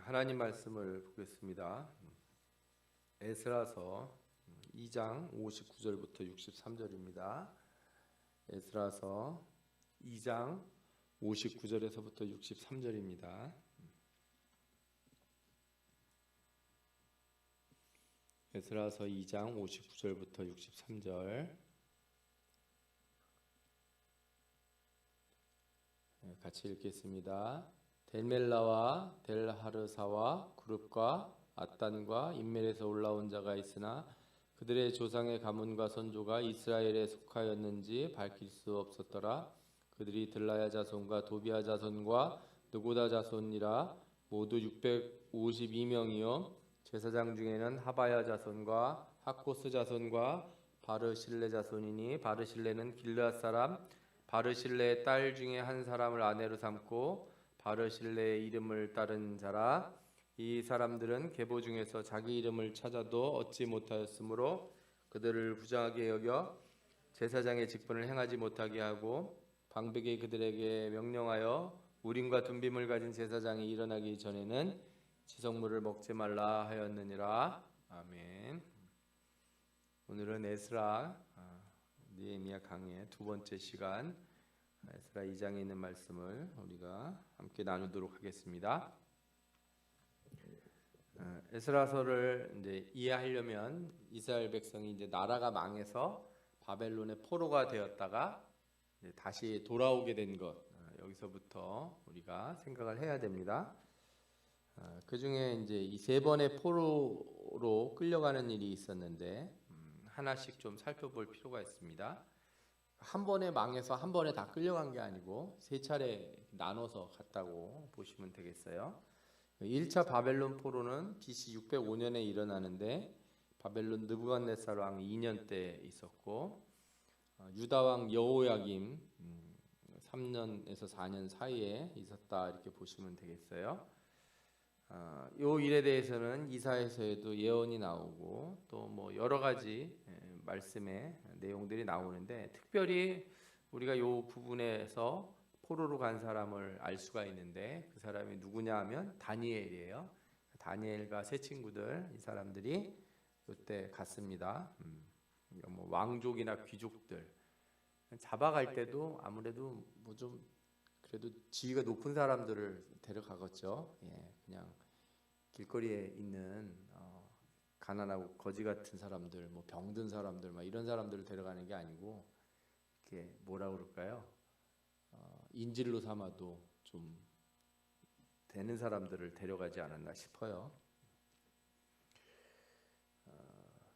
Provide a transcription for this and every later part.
하나님 말씀을 보겠습니다. 에스라서 2장 59절부터 63절입니다. 에스라서 2장 59절에서부터 63절입니다. 에스라서 2장 59절부터 63절 같이 읽겠습니다. 델멜라와 델하르사와 구룹과 앗단과 인멜에서 올라온 자가 있으나 그들의 조상의 가문과 선조가 이스라엘에 속하였는지 밝힐 수 없었더라. 그들이 들라야 자손과 도비야 자손과 느고다 자손이라 모두 652명이요 제사장 중에는 하바야 자손과 하코스 자손과 바르실레 자손이니 바르실레는 길르앗 사람 바르실레의 딸 중에 한 사람을 아내로 삼고 바르실레의 이름을 따른 자라. 이 사람들은 계보 중에서 자기 이름을 찾아도 얻지 못하였으므로 그들을 부정하게 여겨 제사장의 직분을 행하지 못하게 하고 방백이 그들에게 명령하여 우림과 둠빔을 가진 제사장이 일어나기 전에는 지성물을 먹지 말라 하였느니라. 아멘. 오늘은 에스라 느헤미야 강의 두 번째 시간 에스라 2장에 있는 말씀을 우리가 함께 나누도록 하겠습니다. 에스라서를 이제 이해하려면 이스라엘 백성이 이제 나라가 망해서 바벨론의 포로가 되었다가 이제 다시 돌아오게 된 것, 여기서부터 우리가 생각을 해야 됩니다. 그 중에 이제 이 세 번의 포로로 끌려가는 일이 있었는데 하나씩 좀 살펴볼 필요가 있습니다. 한 번에 망해서 한 번에 다 끌려간 게 아니고 세 차례 나눠서 갔다고 보시면 되겠어요. 1차 바벨론 포로는 BC 605년에 일어나는데 바벨론 느부갓네살 왕 2년 때 있었고 유다 왕 여호야김 3년에서 4년 사이에 있었다 이렇게 보시면 되겠어요. 요 일에 대해서는 이사야서에도 예언이 나오고 또 뭐 여러 가지 말씀의 내용들이 나오는데 특별히 우리가 요 부분에서 포로로 간 사람을 알 수가 있는데 그 사람이 누구냐 하면 다니엘이에요. 다니엘과 세 친구들 이 사람들이 이때 갔습니다. 뭐 왕족이나 귀족들 잡아갈 때도 아무래도 뭐 좀 그래도 지위가 높은 사람들을 데려가겠죠. 그냥 길거리에 있는 가난하고 거지 같은 사람들, 뭐 병든 사람들, 막 이런 사람들을 데려가는 게 아니고 이렇게 뭐라 그럴까요? 인질로 삼아도 좀 되는 사람들을 데려가지 않았나 싶어요.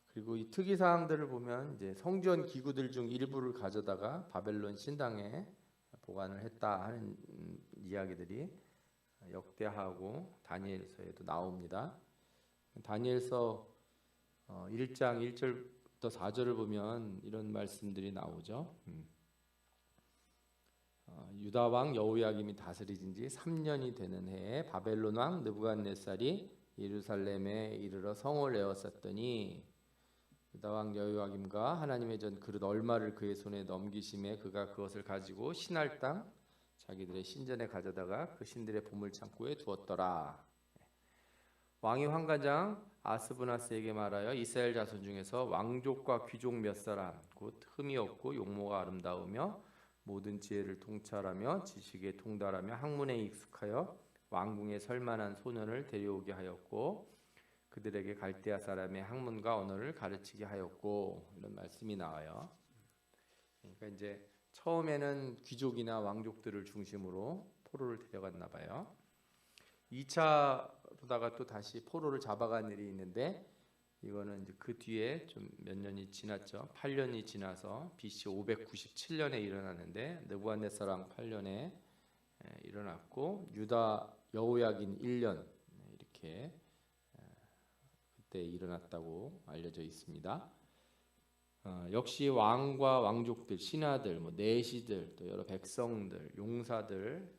그리고 이 특이 사항들을 보면 이제 성전 기구들 중 일부를 가져다가 바벨론 신당에 보관을 했다 하는 이야기들이 역대하고 다니엘서에도 나옵니다. 다니엘서 1장 1절부터 4절을 보면 이런 말씀들이 나오죠. 유다 왕 여호야김이 다스리진 지 3년이 되는 해에 바벨론 왕 느부갓네살이 예루살렘에 이르러 성을 에워쌌더니 유다 왕 여호야김과 하나님의 전 그릇 얼마를 그의 손에 넘기심에 그가 그것을 가지고 신할 땅 자기들의 신전에 가져다가 그 신들의 보물 창고에 두었더라. 왕이 환관장 아스브나스에게 말하여 이스라엘 자손 중에서 왕족과 귀족 몇 사람 곧 흠이 없고 용모가 아름다우며 모든 지혜를 통찰하며 지식에 통달하며 학문에 익숙하여 왕궁에 설만한 소년을 데려오게 하였고 그들에게 갈대아 사람의 학문과 언어를 가르치게 하였고 이런 말씀이 나와요. 그러니까 이제 처음에는 귀족이나 왕족들을 중심으로 포로를 데려갔나 봐요. 2차로다가 또 다시 포로를 잡아간 일이 있는데 이거는 이제 그 뒤에 좀 몇 년이 지났죠. 8년이 지나서 BC 597년에 일어나는데 느부갓네살 왕 8년에 일어났고 유다 여호야긴 1년 이렇게 그때 일어났다고 알려져 있습니다. 역시 왕과 왕족들, 신하들, 뭐 내시들, 또 여러 백성들, 용사들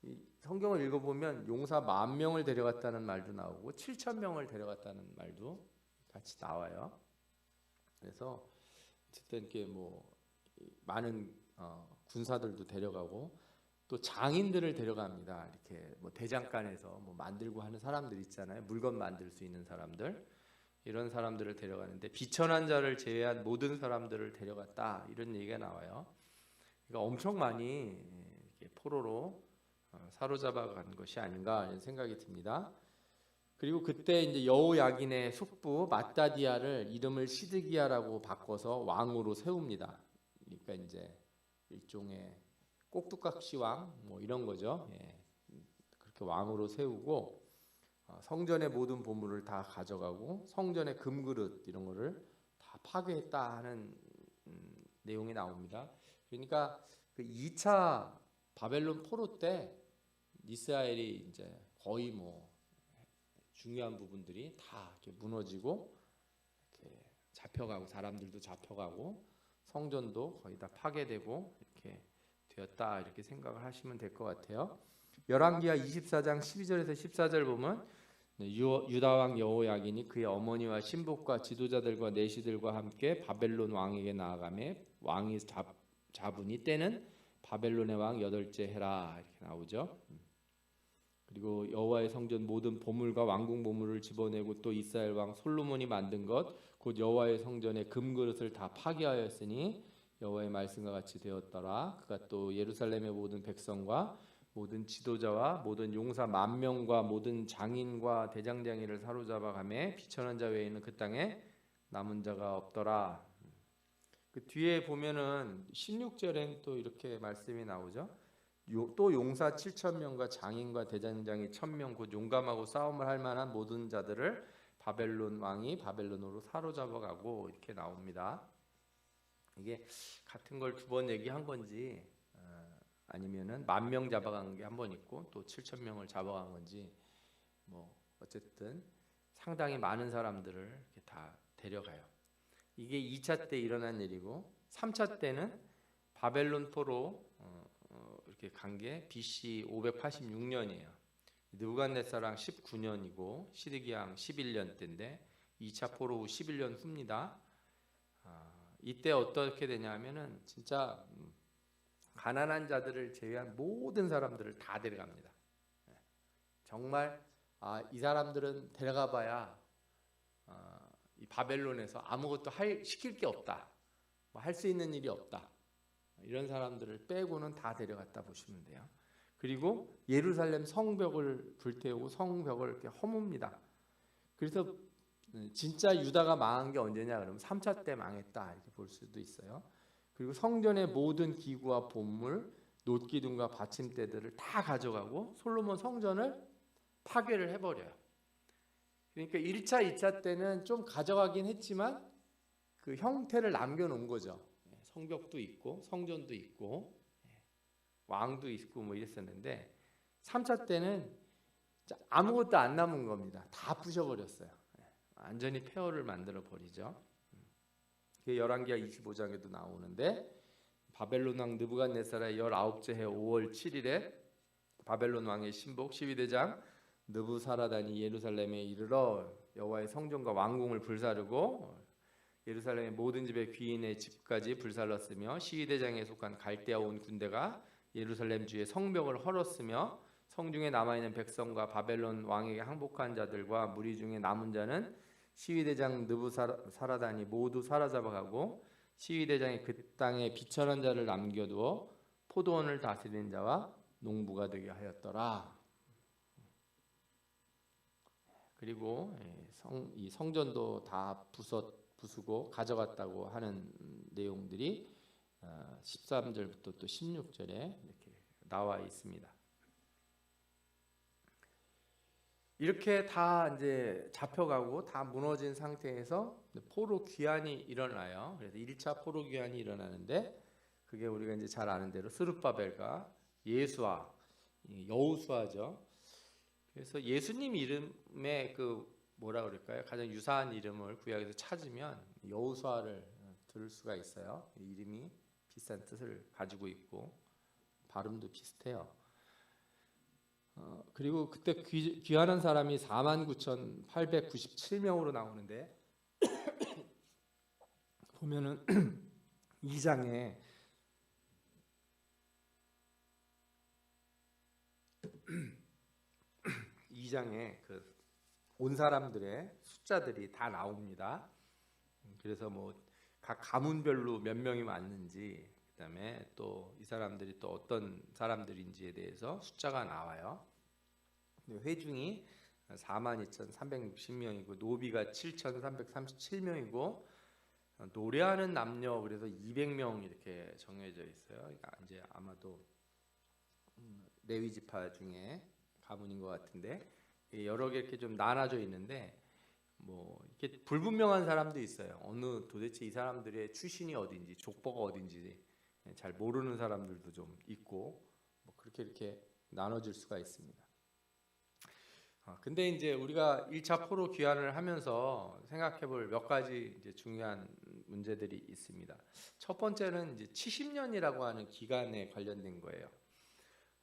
이 성경을 읽어보면 용사 10,000명을 데려갔다는 말도 나오고 7,000명을 데려갔다는 말도 같이 나와요. 그래서 어쨌든 이렇게 뭐 많은 군사들도 데려가고 또 장인들을 데려갑니다. 이렇게 뭐 대장간에서 뭐 만들고 하는 사람들 있잖아요. 물건 만들 수 있는 사람들. 이런 사람들을 데려가는데 비천한 자를 제외한 모든 사람들을 데려갔다. 이런 얘기가 나와요. 그러니까 엄청 많이 이렇게 포로로 사로잡아 간 것이 아닌가 이런 생각이 듭니다. 그리고 그때 이제 여호야긴의 숙부 마따디아를 이름을 시드기야라고 바꿔서 왕으로 세웁니다. 그러니까 이제 일종의 꼭두각시 왕 뭐 이런 거죠. 예. 그렇게 왕으로 세우고 성전의 모든 보물을 다 가져가고 성전의 금그릇 이런 거를 다 파괴했다 하는 내용이 나옵니다. 그러니까 그 2차 바벨론 포로 때 이스라엘이 이제 거의 뭐 중요한 부분들이 다 이렇게 무너지고 이렇게 잡혀가고 사람들도 잡혀가고 성전도 거의 다 파괴되고 이렇게 되었다 이렇게 생각을 하시면 될 것 같아요. 열왕기하 24장 12절에서 14절 보면 유다 왕 여호야긴이 그의 어머니와 신복과 지도자들과 내시들과 함께 바벨론 왕에게 나아가매 왕이 잡으니 때는 바벨론의 왕 8째 해라 이렇게 나오죠. 그리고 여호와의 성전 모든 보물과 왕궁 보물을 집어내고 또 이스라엘 왕 솔로몬이 만든 것 곧 여호와의 성전의 금그릇을 다 파괴하였으니 여호와의 말씀과 같이 되었더라. 그가 또 예루살렘의 모든 백성과 모든 지도자와 모든 용사 10,000명과 모든 장인과 대장장이를 사로잡아 가매 비천한 자 외에는 그 땅에 남은 자가 없더라. 그 뒤에 보면은 16절엔 또 이렇게 말씀이 나오죠. 또 용사 7,000명과 장인과 대장장이 1,000명 곧 용감하고 싸움을 할 만한 모든 자들을 바벨론 왕이 바벨론으로 사로잡아 가고 이렇게 나옵니다. 이게 같은 걸 두 번 얘기한 건지 아니면은 10,000명 잡아간 게 한 번 있고 또 7,000명을 잡아간 건지 뭐 어쨌든 상당히 많은 사람들을 이렇게 다 데려가요. 이게 2차 때 일어난 일이고 3차 때는 바벨론 포로 이렇게 간 게 BC 586년이에요. 느부갓네살왕 19년이고 시드기야 11년 때인데 2차 포로 후 11년 후입니다. 이때 어떻게 되냐면은 진짜 가난한 자들을 제외한 모든 사람들을 다 데려갑니다. 정말 이 사람들은 데려가봐야 이 바벨론에서 아무것도 시킬 게 없다, 뭐 할 수 있는 일이 없다. 이런 사람들을 빼고는 다 데려갔다 보시면 돼요. 그리고 예루살렘 성벽을 불태우고 성벽을 이렇게 허뭅니다. 그래서 진짜 유다가 망한 게 언제냐 그러면 3차 때 망했다 이렇게 볼 수도 있어요. 그리고 성전의 모든 기구와 보물, 놋기둥과 받침대들을 다 가져가고 솔로몬 성전을 파괴를 해버려요. 그러니까 1차, 2차 때는 좀 가져가긴 했지만 그 형태를 남겨놓은 거죠. 성벽도 있고 성전도 있고 왕도 있고 뭐 이랬었는데 3차 때는 아무것도 안 남은 겁니다. 다 부셔버렸어요. 완전히 폐허를 만들어 버리죠. 그게 열왕기하 25장에도 나오는데 바벨론 왕 느부갓네살의 19째 해 5월 7일에 바벨론 왕의 신복 12대장 느부사라단이 예루살렘에 이르러 여호와의 성전과 왕궁을 불사르고 예루살렘의 모든 집의 귀인의 집까지 불살랐으며 시위대장에 속한 갈대아 온 군대가 예루살렘 주의 성벽을 헐었으며 성중에 남아있는 백성과 바벨론 왕에게 항복한 자들과 무리 중에 남은 자는 시위대장 느부사라단이 모두 사로잡아가고 시위대장이 그 땅에 비천한 자를 남겨두어 포도원을 다스리는 자와 농부가 되게 하였더라. 그리고 이 성전도 다 부수고 가져갔다고 하는 내용들이 13절부터 또 16절에 이렇게 나와 있습니다. 이렇게 다 이제 잡혀가고 다 무너진 상태에서 포로 귀환이 일어나요. 그래서 1차 포로 귀환이 일어나는데 그게 우리가 이제 잘 아는 대로 스룹바벨과 예수아, 여호수아죠. 그래서 예수님 이름에 그 뭐라 그럴까요? 가장 유사한 이름을 구약에서 찾으면 여호수아를 들을 수가 있어요. 이름이 비슷한 뜻을 가지고 있고 발음도 비슷해요. 그리고 그때 귀환한 사람이 49,897명으로 나오는데 보면은 2장에 2장에 그 온 사람들의 숫자들이 다 나옵니다. 그래서 뭐 각 가문별로 몇 명이 왔는지, 그다음에 또 이 사람들이 또 어떤 사람들인지에 대해서 숫자가 나와요. 회중이 42,360명이고 노비가 7,337명이고 노래하는 남녀 그래서 200명 이렇게 정해져 있어요. 그러니까 이제 아마도 레위 지파 중에 가문인 것 같은데 여러 개 이렇게 좀 나눠져 있는데 뭐 이렇게 불분명한 사람도 있어요. 어느 도대체 이 사람들의 출신이 어딘지 족보가 어딘지 잘 모르는 사람들도 좀 있고 뭐 그렇게 이렇게 나눠질 수가 있습니다. 근데 이제 우리가 1차 포로 귀환을 하면서 생각해볼 몇 가지 이제 중요한 문제들이 있습니다. 첫 번째는 이제 70년이라고 하는 기간에 관련된 거예요.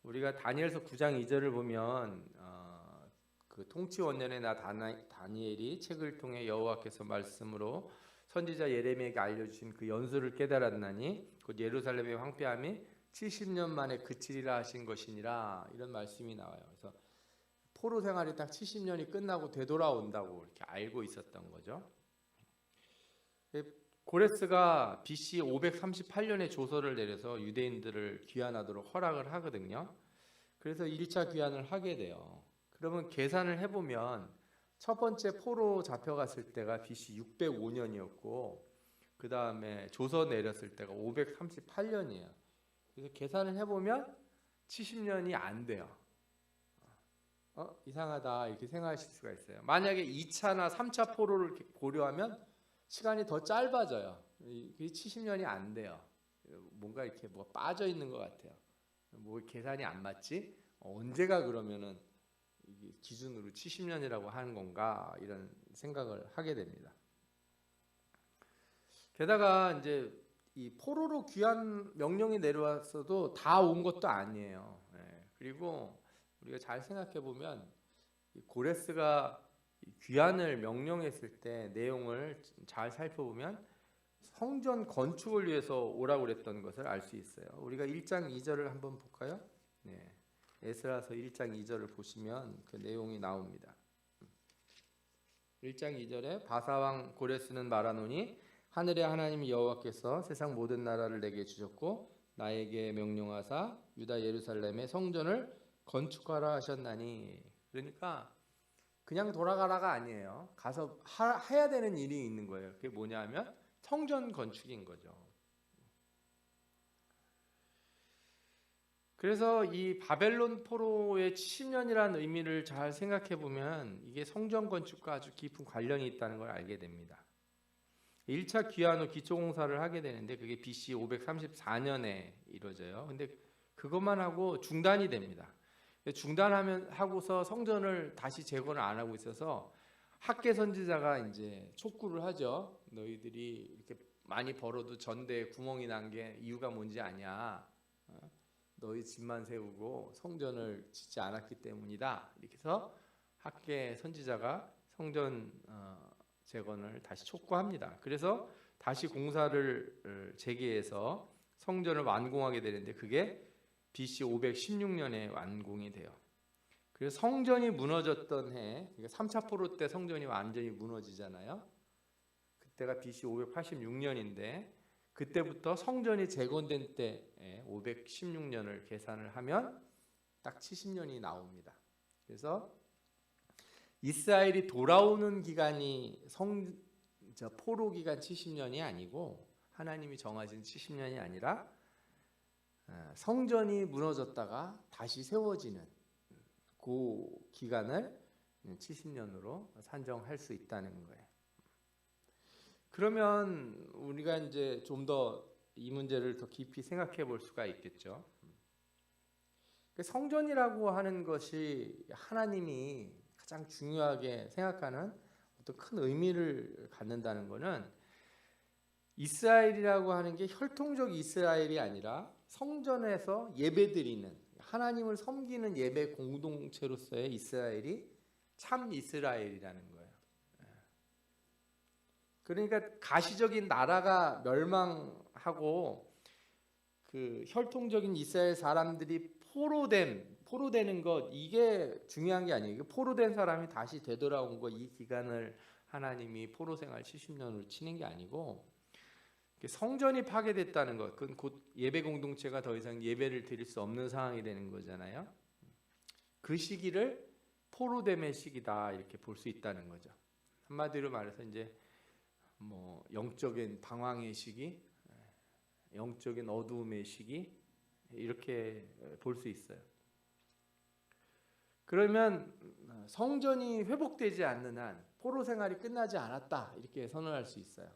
우리가 다니엘서 9장 2절을 보면 그 통치 원년에 나 다니엘이 책을 통해 여호와께서 말씀으로 선지자 예레미야에게 알려주신 그 연수를 깨달았나니 곧 예루살렘의 황폐함이 70년 만에 그치리라 하신 것이니라, 이런 말씀이 나와요. 그래서 포로 생활이 딱 70년이 끝나고 되돌아온다고 이렇게 알고 있었던 거죠. 고레스가 BC 538년에 조서를 내려서 유대인들을 귀환하도록 허락을 하거든요. 그래서 1차 귀환을 하게 돼요. 그러면 계산을 해보면 첫 번째 포로 잡혀갔을 때가 BC 605년이었고 그 다음에 조서 내렸을 때가 538년이에요. 그래서 계산을 해보면 70년이 안 돼요. 이상하다 이렇게 생각하실 수가 있어요. 만약에 2차나 3차 포로를 고려하면 시간이 더 짧아져요. 그게 70년이 안 돼요. 뭔가 이렇게 뭐 빠져 있는 것 같아요. 뭐 계산이 안 맞지? 언제가 그러면은 기준으로 70년이라고 하는 건가, 이런 생각을 하게 됩니다. 게다가 이제 이 포로로 귀환 명령이 내려왔어도 다 온 것도 아니에요. 그리고 우리가 잘 생각해 보면 고레스가 귀환을 명령했을 때 내용을 잘 살펴보면 성전 건축을 위해서 오라고 그랬던 것을 알 수 있어요. 우리가 1장 2절을 한번 볼까요? 에스라서 1장 2절을 보시면 그 내용이 나옵니다. 1장 2절에 바사왕 고레스는 말하노니 하늘의 하나님 여호와께서 세상 모든 나라를 내게 주셨고 나에게 명령하사 유다 예루살렘의 성전을 건축하라 하셨나니. 그러니까 그냥 돌아가라가 아니에요. 가서 해야 되는 일이 있는 거예요. 그게 뭐냐면 성전 건축인 거죠. 그래서 이 바벨론 포로의 70년이라는 의미를 잘 생각해 보면 이게 성전 건축과 아주 깊은 관련이 있다는 걸 알게 됩니다. 1차 귀환 후 기초공사를 하게 되는데 그게 BC 534년에 이루어져요. 근데 그것만 하고 중단이 됩니다. 중단하고서 성전을 다시 재건을 안 하고 있어서 학계 선지자가 이제 촉구를 하죠. 너희들이 이렇게 많이 벌어도 전대에 구멍이 난 게 이유가 뭔지 아냐? 너희 집만 세우고 성전을 짓지 않았기 때문이다. 이렇게 해서 학계 선지자가 성전 재건을 다시 촉구합니다. 그래서 다시 공사를 재개해서 성전을 완공하게 되는데 그게 BC 516년에 완공이 돼요. 그래서 성전이 무너졌던 해, 그러니까 3차 포로 때 성전이 완전히 무너지잖아요. 그때가 BC 586년인데 그때부터 성전이 재건된 때 516년을 계산을 하면 딱 70년이 나옵니다. 그래서 이스라엘이 돌아오는 기간이 포로 기간 70년이 아니고 하나님이 정하신 70년이 아니라 성전이 무너졌다가 다시 세워지는 그 기간을 70년으로 산정할 수 있다는 거예요. 그러면 우리가 이제 좀 더 이 문제를 더 깊이 생각해 볼 수가 있겠죠. 성전이라고 하는 것이 하나님이 가장 중요하게 생각하는 어떤 큰 의미를 갖는다는 것은 이스라엘이라고 하는 게 혈통적 이스라엘이 아니라 성전에서 예배드리는 하나님을 섬기는 예배 공동체로서의 이스라엘이 참 이스라엘이라는 거예요. 그러니까 가시적인 나라가 멸망하고 그 혈통적인 이스라엘 사람들이 포로되는 것 이게 중요한 게 아니에요. 포로된 사람이 다시 되돌아온 거 이 기간을 하나님이 포로 생활 70년으로 치는 게 아니고 성전이 파괴됐다는 것, 그건 곧 예배 공동체가 더 이상 예배를 드릴 수 없는 상황이 되는 거잖아요. 그 시기를 포로됨의 시기다 이렇게 볼 수 있다는 거죠. 한마디로 말해서 이제 뭐 영적인 방황의 시기, 영적인 어두움의 시기 이렇게 볼 수 있어요. 그러면 성전이 회복되지 않는 한 포로 생활이 끝나지 않았다 이렇게 선언할 수 있어요.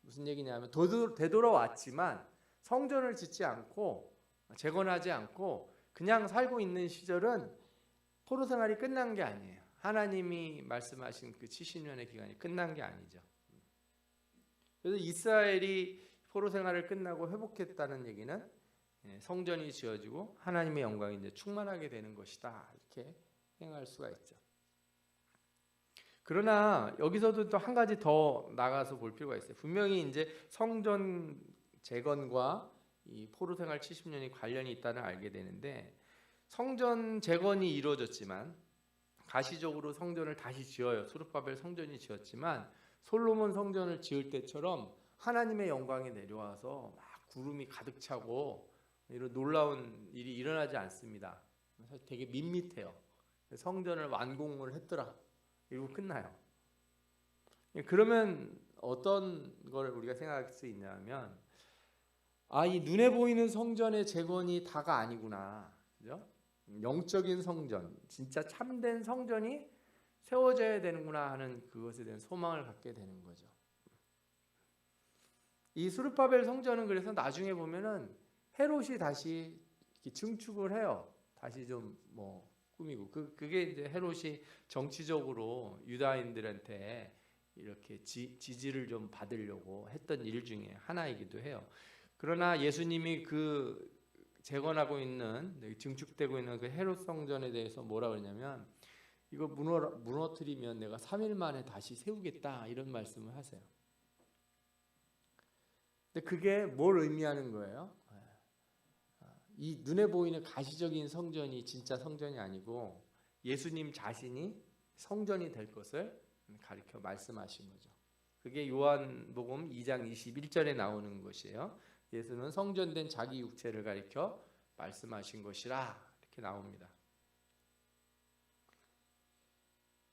무슨 얘기냐면 되돌아왔지만 성전을 짓지 않고 재건하지 않고 그냥 살고 있는 시절은 포로 생활이 끝난 게 아니에요. 하나님이 말씀하신 그 70년의 기간이 끝난 게 아니죠. 그래서 이스라엘이 포로 생활을 끝나고 회복했다는 얘기는 성전이 지어지고 하나님의 영광이 이제 충만하게 되는 것이다 이렇게 생각할 수가 있죠. 그러나 여기서도 또 한 가지 더 나가서 볼 필요가 있어요. 분명히 이제 성전 재건과 이 포로 생활 70년이 관련이 있다는 알게 되는데 성전 재건이 이루어졌지만 가시적으로 성전을 다시 지어요. 수르바벨 성전이 지었지만 솔로몬 성전을 지을 때처럼 하나님의 영광이 내려와서 막 구름이 가득 차고 이런 놀라운 일이 일어나지 않습니다. 되게 밋밋해요. 성전을 완공을 했더라. 이러고 끝나요. 그러면 어떤 걸 우리가 생각할 수 있냐면 이 눈에 보이는 성전의 재건이 다가 아니구나. 그죠? 영적인 성전, 진짜 참된 성전이 세워져야 되는구나 하는 그것에 대한 소망을 갖게 되는 거죠. 이 수르바벨 성전은 그래서 나중에 보면은 헤롯이 다시 증축을 해요. 다시 좀 뭐 꾸미고 그게 이제 헤롯이 정치적으로 유다인들한테 이렇게 지지를 좀 받으려고 했던 일 중에 하나이기도 해요. 그러나 예수님이 그 재건하고 있는 증축되고 있는 그 헤롯 성전에 대해서 뭐라 그러냐면 이거 무너뜨리면 내가 3일 만에 다시 세우겠다 이런 말씀을 하세요. 근데 그게 뭘 의미하는 거예요? 이 눈에 보이는 가시적인 성전이 진짜 성전이 아니고 예수님 자신이 성전이 될 것을 가리켜 말씀하신 거죠. 그게 요한복음 2장 21절에 나오는 것이에요. 예수는 성전된 자기 육체를 가리켜 말씀하신 것이라 이렇게 나옵니다.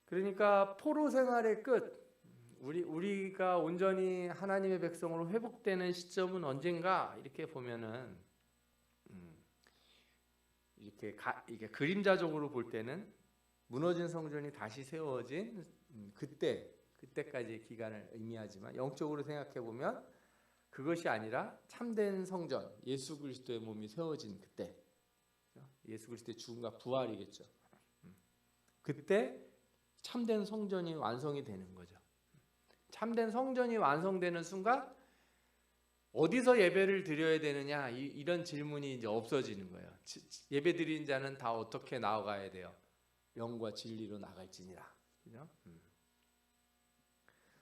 그러니까 포로 생활의 끝, 우리가 온전히 하나님의 백성으로 회복되는 시점은 언젠가 이렇게 보면은 이게 그림자적으로 볼 때는 무너진 성전이 다시 세워진 그때까지의 기간을 의미하지만 영적으로 생각해 보면 그것이 아니라 참된 성전, 예수 그리스도의 몸이 세워진 그때, 예수 그리스도의 죽음과 부활이겠죠. 그때 참된 성전이 완성이 되는 거죠. 참된 성전이 완성되는 순간 어디서 예배를 드려야 되느냐 이런 질문이 이제 없어지는 거예요. 예배 드리는 자는 다 어떻게 나아가야 돼요? 영과 진리로 나갈지니라. 그죠?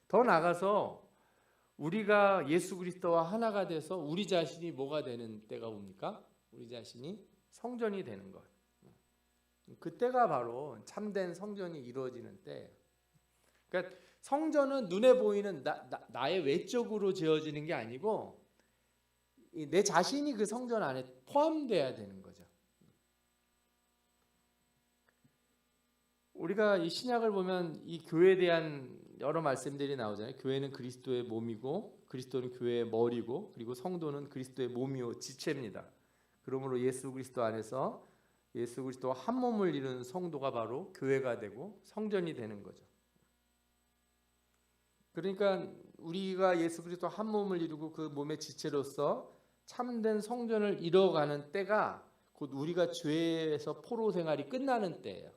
더 나가서 우리가 예수 그리스도와 하나가 돼서 우리 자신이 뭐가 되는 때가 옵니까? 우리 자신이 성전이 되는 것. 그때가 바로 참된 성전이 이루어지는 때예요. 그러니까 성전은 눈에 보이는 나의 외적으로 지어지는 게 아니고 내 자신이 그 성전 안에 포함돼야 되는 거죠. 우리가 이 신약을 보면 이 교회에 대한 여러 말씀들이 나오잖아요. 교회는 그리스도의 몸이고 그리스도는 교회의 머리고 그리고 성도는 그리스도의 몸이요 지체입니다. 그러므로 예수 그리스도 안에서 예수 그리스도와 한 몸을 이루는 성도가 바로 교회가 되고 성전이 되는 거죠. 그러니까 우리가 예수 그리스도 한 몸을 이루고 그 몸의 지체로서 참된 성전을 이뤄가는 때가 곧 우리가 죄에서 포로 생활이 끝나는 때예요.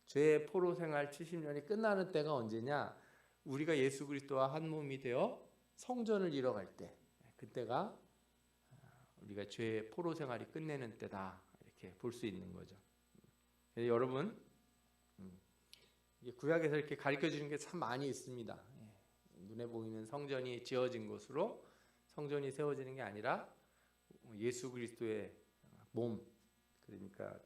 죄의 포로 생활 70년이 끝나는 때가 언제냐? 우리가 예수 그리스도와 한 몸이 되어 성전을 이뤄갈 때, 그때가 우리가 죄의 포로 생활이 끝내는 때다 이렇게 볼 수 있는 거죠. 여러분, 구약에서 이렇게 가르쳐 주는 게 참 많이 있습니다. 눈에 보이는 성전이 지어진 곳으로 성전이 세워지는 게 아니라 예수 그리스도의 몸, 그러니까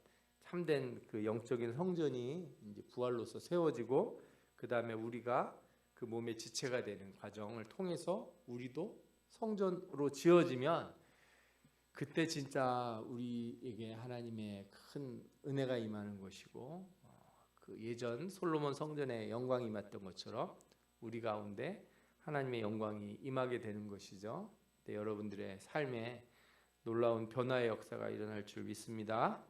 참된 그 영적인 성전이 이제 부활로서 세워지고 그 다음에 우리가 그 몸의 지체가 되는 과정을 통해서 우리도 성전으로 지어지면 그때 진짜 우리에게 하나님의 큰 은혜가 임하는 것이고 그 예전 솔로몬 성전에 영광이 임했던 것처럼 우리 가운데 하나님의 영광이 임하게 되는 것이죠. 여러분들의 삶에 놀라운 변화의 역사가 일어날 줄 믿습니다.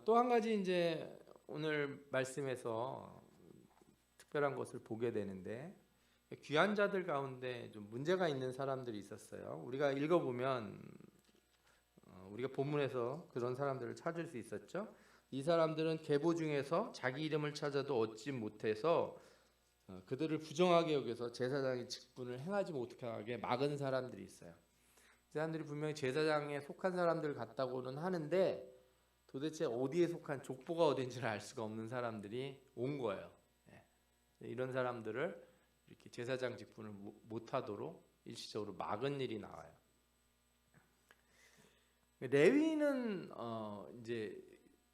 또 한 가지 이제 오늘 말씀에서 특별한 것을 보게 되는데 귀한 자들 가운데 좀 문제가 있는 사람들이 있었어요. 우리가 읽어보면 우리가 본문에서 그런 사람들을 찾을 수 있었죠. 이 사람들은 계보 중에서 자기 이름을 찾아도 얻지 못해서 그들을 부정하게 여겨서 제사장의 직분을 행하지 못하게 막은 사람들이 있어요. 이 사람들이 분명히 제사장에 속한 사람들 같다고는 하는데 도대체 어디에 속한 족보가 어딘지를 알 수가 없는 사람들이 온 거예요. 이런 사람들을 이렇게 제사장 직분을 못하도록 일시적으로 막은 일이 나와요. 레위인은 이제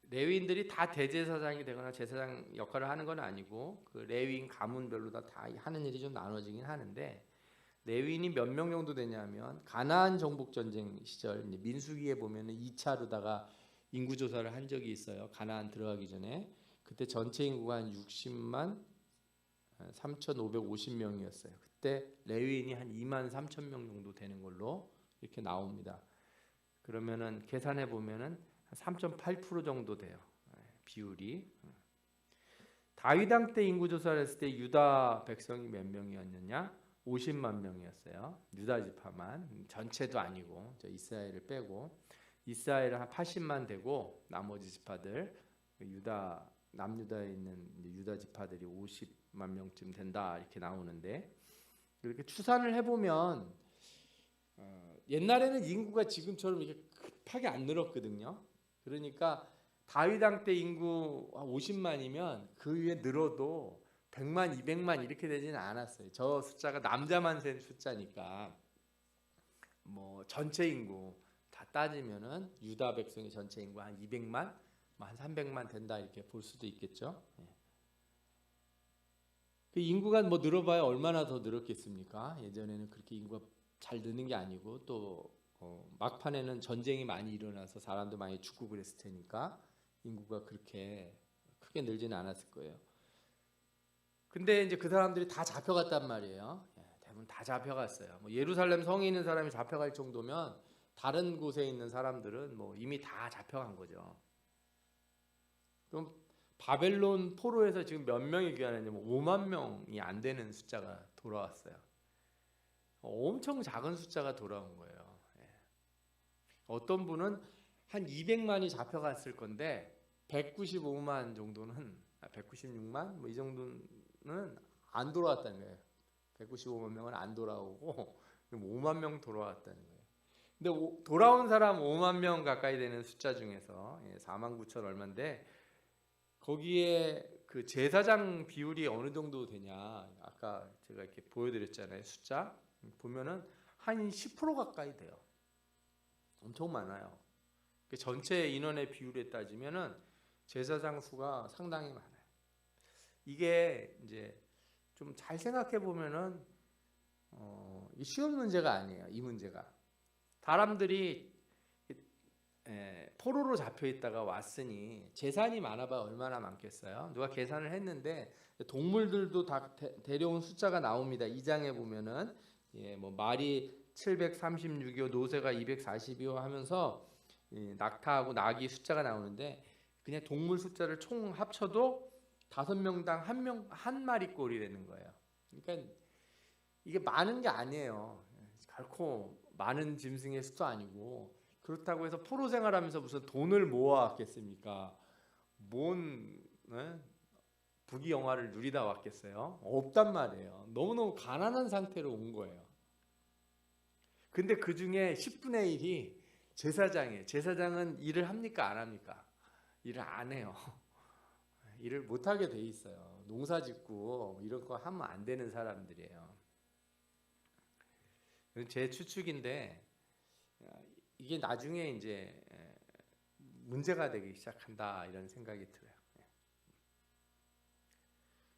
레위인들이 다 대제사장이 되거나 제사장 역할을 하는 건 아니고 그 레위인 가문별로 다 하는 일이 좀 나눠지긴 하는데 레위인이 몇 명 정도 되냐면 가나안 정복 전쟁 시절 민수기에 보면은 2차로다가 인구 조사를 한 적이 있어요. 가나안 들어가기 전에 그때 전체 인구가 한 60만 3,550명이었어요. 그때 레위인이 한 2만 3천 명 정도 되는 걸로 이렇게 나옵니다. 그러면은 계산해 보면은 3.8% 정도 돼요. 비율이. 다윗 왕 때 인구 조사를 했을 때 유다 백성이 몇 명이었느냐? 50만 명이었어요. 유다 지파만. 전체도 아니고 저 이스라엘을 빼고 이스라엘은 한 80만 되고 나머지 지파들 유다 남유다에 있는 유다 지파들이 50만 명쯤 된다 이렇게 나오는데 이렇게 추산을 해보면 옛날에는 인구가 지금처럼 이렇게 급하게 안 늘었거든요. 그러니까 다윗 왕 때 인구 50만이면 그 위에 늘어도 100만, 200만 이렇게 되지는 않았어요. 저 숫자가 남자만 센 숫자니까 뭐 전체 인구 다 따지면은 유다 백성의 전체 인구 한 200만, 한 300만 된다 이렇게 볼 수도 있겠죠. 그 인구가 뭐 늘어봐야 얼마나 더 늘었겠습니까? 예전에는 그렇게 인구가 잘 느는 게 아니고 또 막판에는 전쟁이 많이 일어나서 사람도 많이 죽고 그랬을 테니까 인구가 그렇게 크게 늘지는 않았을 거예요. 근데 이제 그 사람들이 다 잡혀갔단 말이에요. 대부분 다 잡혀갔어요. 뭐 예루살렘 성에 있는 사람이 잡혀갈 정도면 다른 곳에 있는 사람들은 뭐 이미 다 잡혀간 거죠. 그럼 바벨론 포로에서 지금 몇 명이 귀환했냐면 5만 명이 안 되는 숫자가 돌아왔어요. 엄청 작은 숫자가 돌아온 거예요. 어떤 분은 한 200만이 잡혀갔을 건데 195만 정도는 196만 뭐 이 정도는 안 돌아왔다는 거예요. 195만 명은 안 돌아오고 5만 명 돌아왔다는 거예요. 근데 돌아온 사람 5만 명 가까이 되는 숫자 중에서 4만 9천 얼마인데 거기에 그 제사장 비율이 어느 정도 되냐 아까 제가 이렇게 보여드렸잖아요. 숫자 보면은 한 10% 가까이 돼요. 엄청 많아요. 전체 인원의 비율에 따지면은 제사장 수가 상당히 많아요. 이게 이제 좀 잘 생각해 보면은 쉬운 문제가 아니에요. 이 문제가 사람들이 포로로 잡혀 있다가 왔으니 재산이 많아봐 얼마나 많겠어요. 누가 계산을 했는데 동물들도 다 데려온 숫자가 나옵니다. 2장에 보면은 뭐 말이 736이요 노새가 240이요 하면서 낙타하고 낙이 숫자가 나오는데 그냥 동물 숫자를 총 합쳐도 5명당 한 마리 꼴이 되는 거예요. 그러니까 이게 많은 게 아니에요. 결코 많은 짐승의 수도 아니고 그렇다고 해서 포로 생활하면서 무슨 돈을 모아왔겠습니까? 뭔 부귀 영화를 누리다 왔겠어요? 없단 말이에요. 너무너무 가난한 상태로 온 거예요. 근데 그 중에 10분의 1이 제사장이에요. 제사장은 일을 합니까? 안 합니까? 일을 안 해요. 일을 못하게 돼 있어요. 농사 짓고 이런 거 하면 안 되는 사람들이에요. 제 추측인데 이게 나중에 이제 문제가 되기 시작한다 이런 생각이 들어요.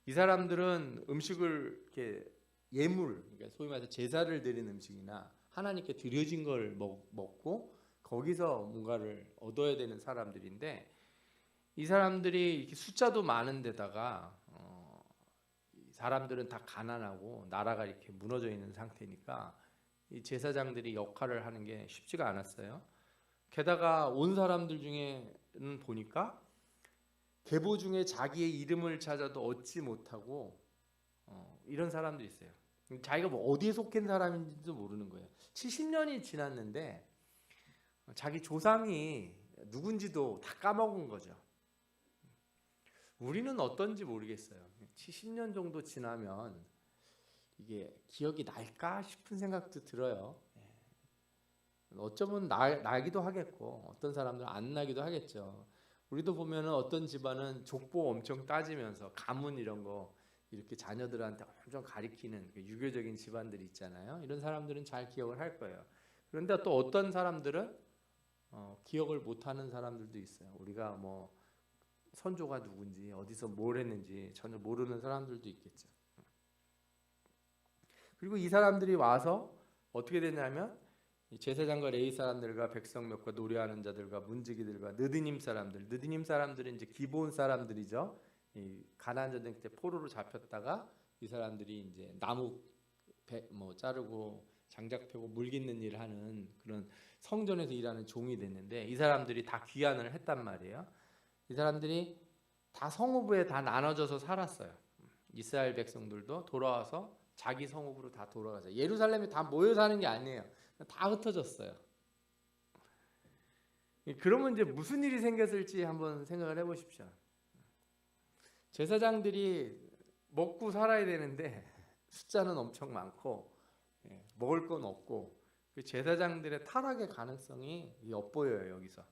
이 사람들은 음식을 이렇게 예물, 그러니까 소위 말해서 제사를 드린 음식이나 하나님께 드려진 걸 먹고 거기서 뭔가를 얻어야 되는 사람들인데, 이 사람들이 이렇게 숫자도 많은데다가 이 사람들은 다 가난하고 나라가 이렇게 무너져 있는 상태니까 이 제사장들이 역할을 하는 게 쉽지가 않았어요. 게다가 온 사람들 중에는 보니까 계보 중에 자기의 이름을 찾아도 얻지 못하고 이런 사람들이 있어요. 자기가 뭐 어디에 속한 사람인지도 모르는 거예요. 70년이 지났는데 자기 조상이 누군지도 다 까먹은 거죠. 우리는 어떤지 모르겠어요. 70년 정도 지나면 이게 기억이 날까 싶은 생각도 들어요. 어쩌면 나기도 하겠고 어떤 사람들은 안 나기도 하겠죠. 우리도 보면은 어떤 집안은 족보 엄청 따지면서 가문 이런 거 이렇게 자녀들한테 엄청 가리키는 유교적인 집안들이 있잖아요. 이런 사람들은 잘 기억을 할 거예요. 그런데 또 어떤 사람들은 기억을 못하는 사람들도 있어요. 우리가 뭐 선조가 누군지 어디서 뭘 했는지 전혀 모르는 사람들도 있겠죠. 그리고 이 사람들이 와서 어떻게 되냐면 제사장과 레위 사람들과 백성 몇과 노래하는 자들과 문지기들과 느드님 사람들은 이제 기브온 사람들이죠. 이 가나안 전쟁 때 포로로 잡혔다가 이 사람들이 이제 나무 뭐 자르고 장작 펴고 물 깃는 일을 하는 그런 성전에서 일하는 종이 됐는데, 이 사람들이 다 귀환을 했단 말이에요. 이 사람들이 다 성읍에 다 나눠져서 살았어요. 이스라엘 백성들도 돌아와서 자기 성읍으로 다 돌아가서 예루살렘에 다 모여 사는 게 아니에요. 다 흩어졌어요. 그러면 이제 무슨 일이 생겼을지 한번 생각을 해보십시오. 제사장들이 먹고 살아야 되는데 숫자는 엄청 많고 먹을 건 없고, 그 제사장들의 타락의 가능성이 엿보여요 여기서.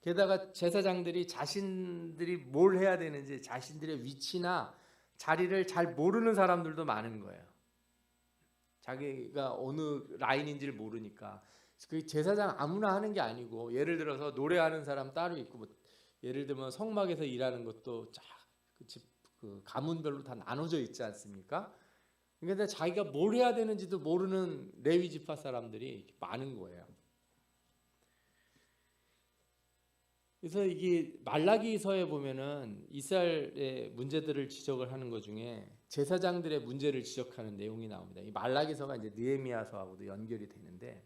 게다가 제사장들이 자신들이 뭘 해야 되는지 자신들의 위치나 자리를 잘 모르는 사람들도 많은 거예요. 자기가 어느 라인인지를 모르니까. 그 제사장 아무나 하는 게 아니고, 예를 들어서 노래하는 사람 따로 있고, 뭐 예를 들면 성막에서 일하는 것도 그 가문별로 다 나눠져 있지 않습니까? 그러니까 자기가 뭘 해야 되는지도 모르는 레위 지파 사람들이 많은 거예요. 그래서 이게 말라기서에 보면은 이스라엘의 문제들을 지적을 하는 것 중에 제사장들의 문제를 지적하는 내용이 나옵니다. 이 말라기서가 이제 느헤미야서하고도 연결이 되는데,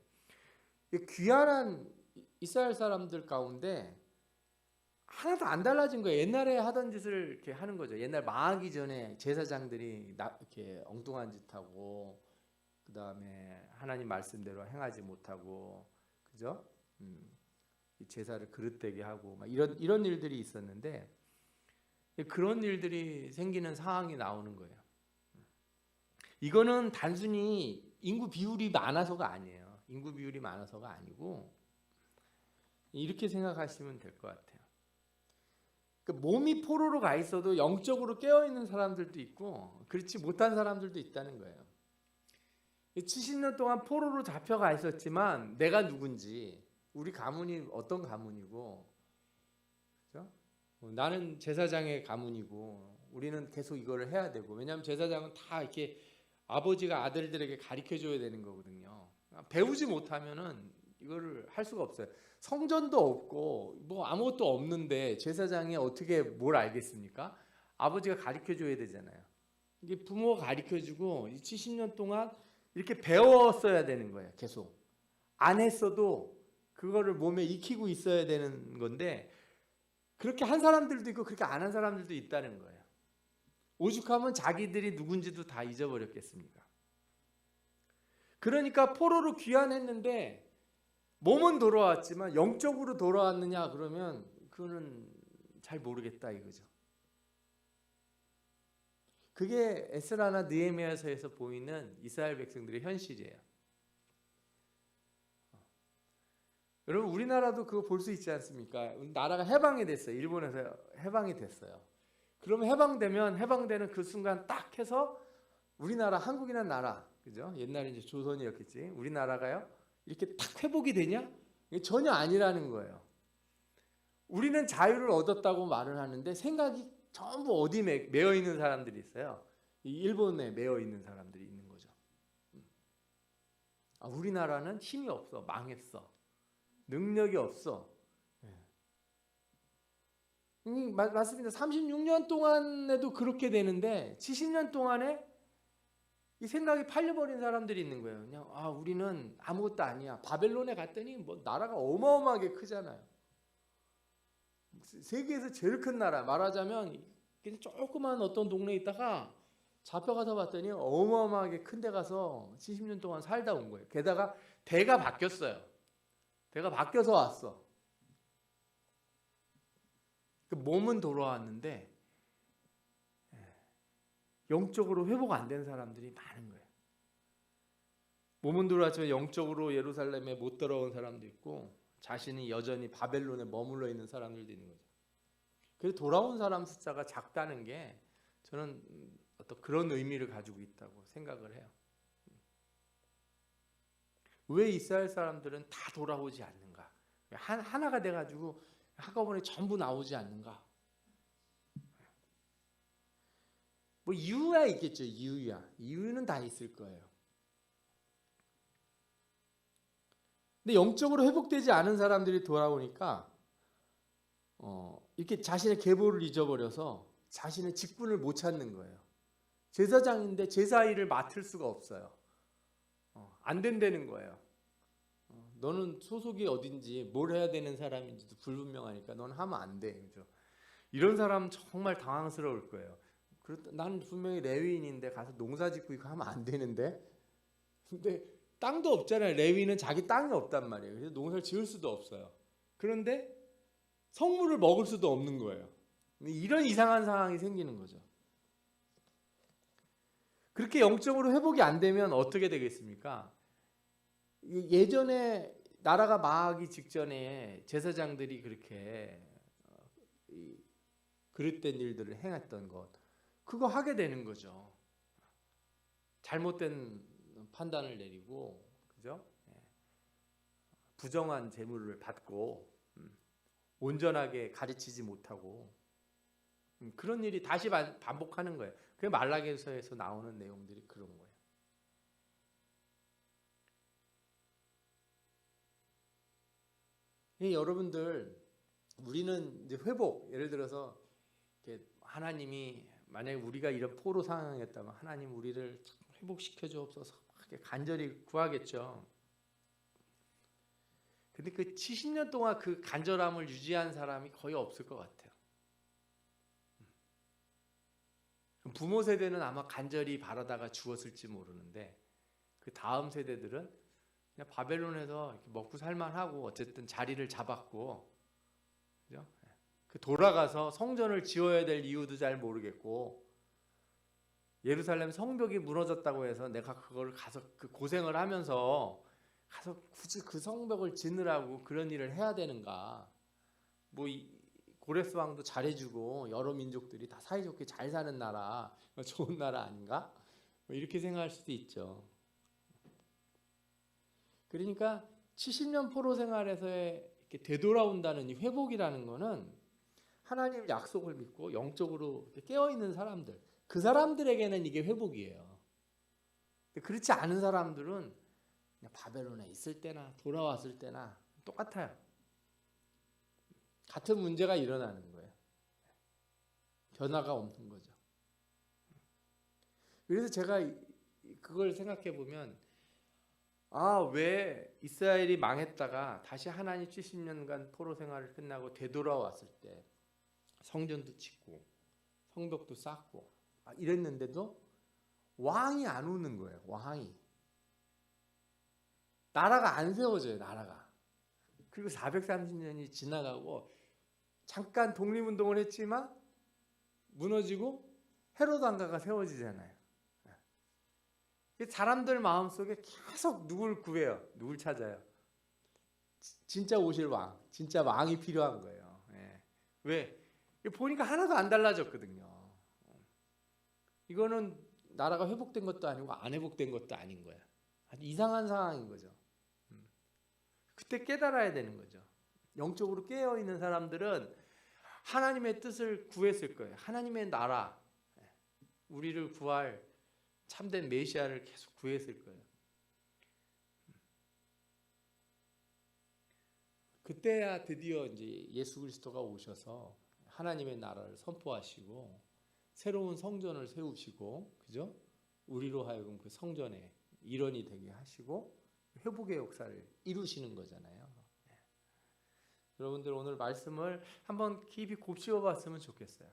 귀환한 이스라엘 사람들 가운데 하나도 안 달라진 거예요. 옛날에 하던 짓을 이렇게 하는 거죠. 옛날 망하기 전에 제사장들이 이렇게 엉뚱한 짓 하고, 그 다음에 하나님 말씀대로 행하지 못하고, 그죠? 제사를 그릇되게 하고 막 이런 일들이 있었는데, 그런 일들이 생기는 상황이 나오는 거예요. 이거는 단순히 인구 비율이 많아서가 아니에요. 인구 비율이 많아서가 아니고, 이렇게 생각하시면 될 것 같아요. 몸이 포로로 가 있어도 영적으로 깨어 있는 사람들도 있고 그렇지 못한 사람들도 있다는 거예요. 70년 동안 포로로 잡혀가 있었지만 내가 누군지, 우리 가문이 어떤 가문이고, 그렇죠? 나는 제사장의 가문이고 우리는 계속 이거를 해야 되고, 왜냐하면 제사장은 다 이렇게 아버지가 아들들에게 가르쳐줘야 되는 거거든요. 배우지 못하면은 이거를 할 수가 없어요. 성전도 없고 뭐 아무것도 없는데 제사장이 어떻게 뭘 알겠습니까? 아버지가 가르쳐줘야 되잖아요. 이게 부모가 가르쳐주고 70년 동안 이렇게 배웠어야 되는 거예요. 계속 안 했어도 그거를 몸에 익히고 있어야 되는 건데, 그렇게 한 사람들도 있고 그렇게 안 한 사람들도 있다는 거예요. 오죽하면 자기들이 누군지도 다 잊어버렸겠습니까? 그러니까 포로로 귀환했는데 몸은 돌아왔지만 영적으로 돌아왔느냐 그러면 그거는 잘 모르겠다 이거죠. 그게 에스라나 느헤미야서에서 보이는 이스라엘 백성들의 현실이에요. 여러분, 우리나라도 그거 볼 수 있지 않습니까? 나라가 해방이 됐어요. 일본에서 해방이 됐어요. 그러면 해방되는 그 순간 딱 해서 우리나라, 한국이라는 나라, 그죠? 옛날에 이제 조선이었겠지. 우리나라가요, 이렇게 탁 회복이 되냐? 이게 전혀 아니라는 거예요. 우리는 자유를 얻었다고 말을 하는데 생각이 전부 어디 매여 있는 사람들이 있어요. 이 일본에 매여 있는 사람들이 있는 거죠. 우리나라는 힘이 없어, 망했어, 능력이 없어. 맞습니다. 36년 동안에도 그렇게 되는데 70년 동안에 이 생각이 팔려버린 사람들이 있는 거예요. 그냥 우리는 아무것도 아니야. 바벨론에 갔더니 뭐 나라가 어마어마하게 크잖아요. 세계에서 제일 큰 나라, 말하자면 그냥 조그만 어떤 동네에 있다가 잡혀가서 봤더니 어마어마하게 큰 데 가서 70년 동안 살다 온 거예요. 게다가 대가 바뀌었어요. 대가 바뀌어서 왔어. 그 몸은 돌아왔는데 영적으로 회복 안 된 사람들이 많은 거예요. 몸은 돌아왔지만 영적으로 예루살렘에 못 돌아온 사람도 있고 자신이 여전히 바벨론에 머물러 있는 사람들도 있는 거죠. 그래서 돌아온 사람 숫자가 작다는 게 저는 어떤 그런 의미를 가지고 있다고 생각을 해요. 왜 이스라엘 사람들은 다 돌아오지 않는가? 하나가 돼가지고 한꺼번에 전부 나오지 않는가? 뭐 이유야 있겠죠. 이유는 다 있을 거예요. 근데 영적으로 회복되지 않은 사람들이 돌아오니까 이렇게 자신의 계보를 잊어버려서 자신의 직분을 못 찾는 거예요. 제사장인데 제사 일을 맡을 수가 없어요. 안 된다는 거예요. 너는 소속이 어딘지 뭘 해야 되는 사람인지도 불분명하니까 넌 하면 안 돼. 그죠? 이런 사람 정말 당황스러울 거예요. 난 분명히 레위인인데 가서 농사 짓고 이거 하면 안 되는데. 근데 땅도 없잖아요. 레위는 자기 땅이 없단 말이에요. 그래서 농사를 지을 수도 없어요. 그런데 성물을 먹을 수도 없는 거예요. 이런 이상한 상황이 생기는 거죠. 그렇게 영적으로 회복이 안 되면 어떻게 되겠습니까? 예전에 나라가 망하기 직전에 제사장들이 그렇게 그릇된 일들을 행했던 것, 그거 하게 되는 거죠. 잘못된 판단을 내리고, 그죠? 부정한 재물을 받고 온전하게 가르치지 못하고 그런 일이 다시 반복하는 거예요. 그게 말라기서에서 나오는 내용들이 그런 거예요. 여러분들, 우리는 이제 회복, 예를 들어서 하나님이 만약에 우리가 이런 포로 상황이었다면 하나님 우리를 회복시켜 주옵소서 간절히 구하겠죠. 근데 그 70년 동안 그 간절함을 유지한 사람이 거의 없을 것 같아요. 부모 세대는 아마 간절히 바라다가 죽었을지 모르는데 그 다음 세대들은 그냥 바벨론에서 이렇게 먹고 살만하고 어쨌든 자리를 잡았고, 그죠? 돌아가서 성전을 지어야 될 이유도 잘 모르겠고, 예루살렘 성벽이 무너졌다고 해서 내가 그걸 가서 그 고생을 하면서 가서 굳이 그 성벽을 짓느라고 그런 일을 해야 되는가? 뭐 고레스 왕도 잘해주고 여러 민족들이 다 사이좋게 잘 사는 나라, 좋은 나라 아닌가? 뭐 이렇게 생각할 수도 있죠. 그러니까 70년 포로 생활에서의 이렇게 되돌아온다는 이 회복이라는 거는 하나님 약속을 믿고 영적으로 깨어있는 사람들, 그 사람들에게는 이게 회복이에요. 그렇지 않은 사람들은 그냥 바벨론에 있을 때나 돌아왔을 때나 똑같아요. 같은 문제가 일어나는 거예요. 변화가 없는 거죠. 그래서 제가 그걸 생각해 보면 왜 이스라엘이 망했다가 다시 하나님 70년간 포로 생활을 끝나고 되돌아왔을 때 성전도 짓고 성벽도 쌓고 이랬는데도 왕이 안 오는 거예요. 왕이. 나라가 안 세워져요. 나라가. 그리고 430년이 지나가고 잠깐 독립운동을 했지만 무너지고 헤로드 왕가가 세워지잖아요. 사람들 마음속에 계속 누굴 구해요. 누굴 찾아요. 진짜 오실 왕, 진짜 왕이 필요한 거예요. 왜? 보니까 하나도 안 달라졌거든요. 이거는 나라가 회복된 것도 아니고 안 회복된 것도 아닌 거야. 아주 이상한 상황인 거죠. 그때 깨달아야 되는 거죠. 영적으로 깨어 있는 사람들은 하나님의 뜻을 구했을 거예요. 하나님의 나라, 우리를 구할 참된 메시아를 계속 구했을 거예요. 그때야 드디어 이제 예수 그리스도가 오셔서 하나님의 나라를 선포하시고 새로운 성전을 세우시고, 그죠? 우리로 하여금 그 성전의 일원이 되게 하시고 회복의 역사를 이루시는 거잖아요. 여러분들 오늘 말씀을 한번 깊이 곱씹어 봤으면 좋겠어요.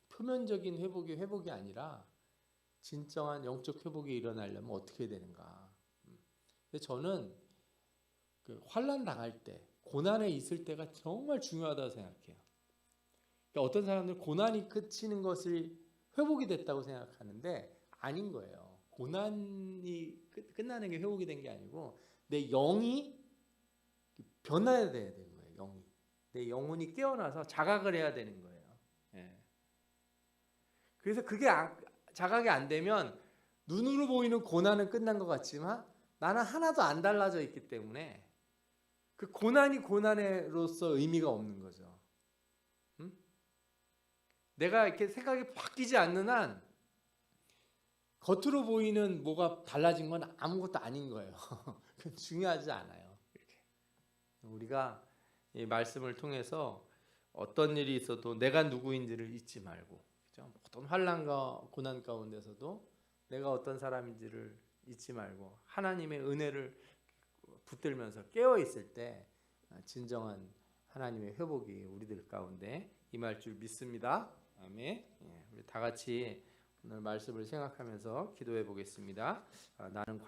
표면적인 회복이 아니라 진정한 영적 회복이 일어나려면 어떻게 되는가. 근데 저는 그 환난 당할 때, 고난에 있을 때가 정말 중요하다고 생각해요. 그러니까 어떤 사람들은 고난이 그치는 것이 회복이 됐다고 생각하는데 아닌 거예요. 고난이 끝나는 게 회복이 된 게 아니고 내 영이 변화해야 되는 거예요. 영이. 내 영혼이 깨어나서 자각을 해야 되는 거예요. 예. 그래서 그게 자각이 안 되면 눈으로 보이는 고난은 끝난 것 같지만 나는 하나도 안 달라져 있기 때문에 그 고난이 고난으로서 의미가 없는 거죠. 내가 이렇게 생각이 바뀌지 않는 한 겉으로 보이는 뭐가 달라진 건 아무것도 아닌 거예요. 그건 중요하지 않아요. 이렇게. 우리가 이 말씀을 통해서 어떤 일이 있어도 내가 누구인지를 잊지 말고, 그죠? 어떤 환난과 고난 가운데서도 내가 어떤 사람인지를 잊지 말고 하나님의 은혜를 붙들면서 깨어 있을 때 진정한 하나님의 회복이 우리들 가운데 임할 줄 믿습니다. 아멘. 우리 다 같이 오늘 말씀을 생각하면서 기도해 보겠습니다. 나는